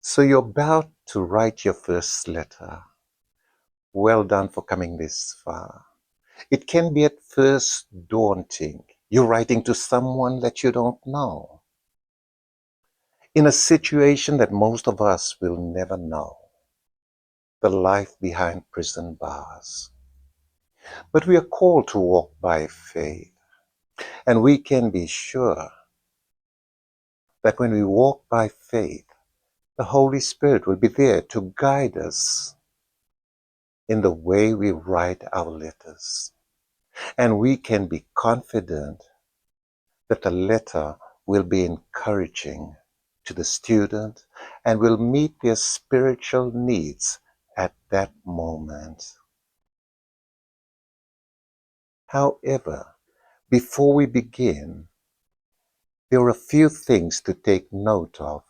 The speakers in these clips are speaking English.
So you're about to write your first letter. Well done for coming this far. It can be at first daunting. You're writing to someone that you don't know, in a situation that most of us will never know, the life behind prison bars. But we are called to walk by faith, and we can be sure that when we walk by faith, the Holy Spirit will be there to guide us in the way we write our letters. And we can be confident that the letter will be encouraging to the student and will meet their spiritual needs at that moment. However, before we begin, there are a few things to take note of.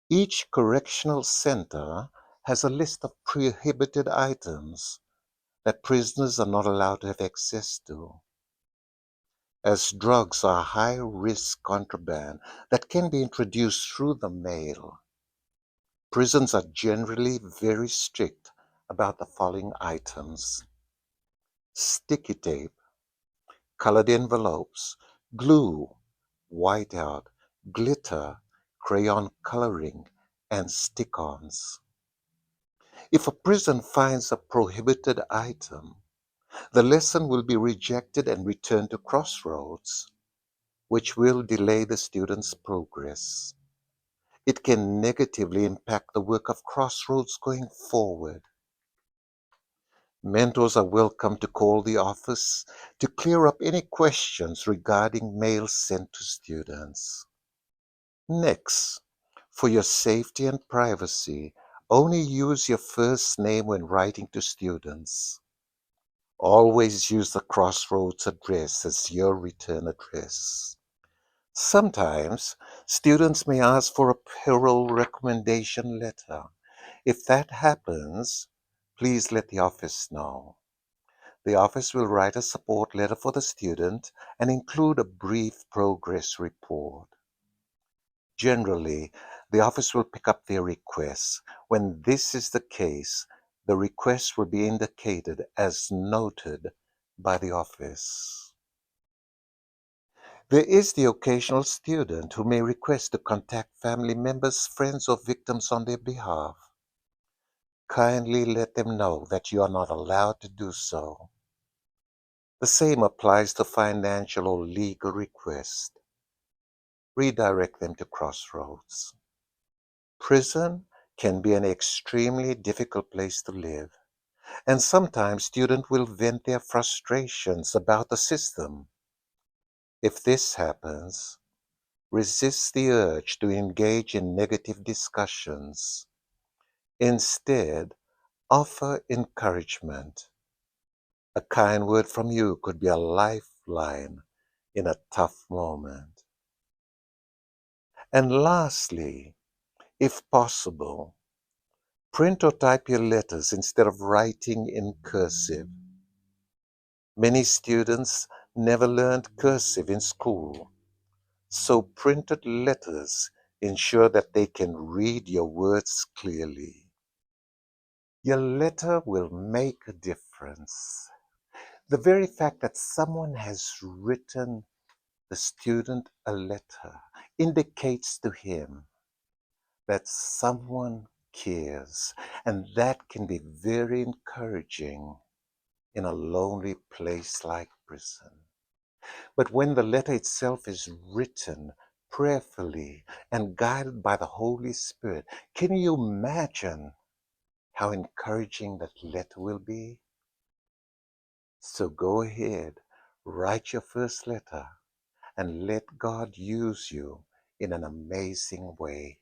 Each correctional center has a list of prohibited items that prisoners are not allowed to have access to, as drugs are high-risk contraband that can be introduced through the mail. Prisons are generally very strict about the following items: sticky tape, colored envelopes, glue, whiteout, glitter, crayon coloring, and stick-ons. If a prison finds a prohibited item, the lesson will be rejected and returned to Crossroads, which will delay the student's progress. It can negatively impact the work of Crossroads going forward. Mentors are welcome to call the office to clear up any questions regarding mail sent to students. Next, for your safety and privacy, only use your first name when writing to students. Always use the Crossroads address as your return address. Sometimes, students may ask for a parole recommendation letter. If that happens, please let the office know. The office will write a support letter for the student and include a brief progress report. Generally, the office will pick up their requests. When this is the case, the request will be indicated as noted by the office. There is the occasional student who may request to contact family members, friends, or victims on their behalf. Kindly let them know that you are not allowed to do so. The same applies to financial or legal requests. Redirect them to Crossroads. Prison can be an extremely difficult place to live, and sometimes students will vent their frustrations about the system. If this happens, resist the urge to engage in negative discussions. Instead, offer encouragement. A kind word from you could be a lifeline in a tough moment. And lastly, if possible, print or type your letters instead of writing in cursive. Many students never learned cursive in school, so printed letters ensure that they can read your words clearly. Your letter will make a difference. The very fact that someone has written the student a letter indicates to him that someone cares, and that can be very encouraging in a lonely place like prison. But when the letter itself is written prayerfully and guided by the Holy Spirit, can you imagine how encouraging that letter will be? So go ahead, write your first letter, and let God use you in an amazing way.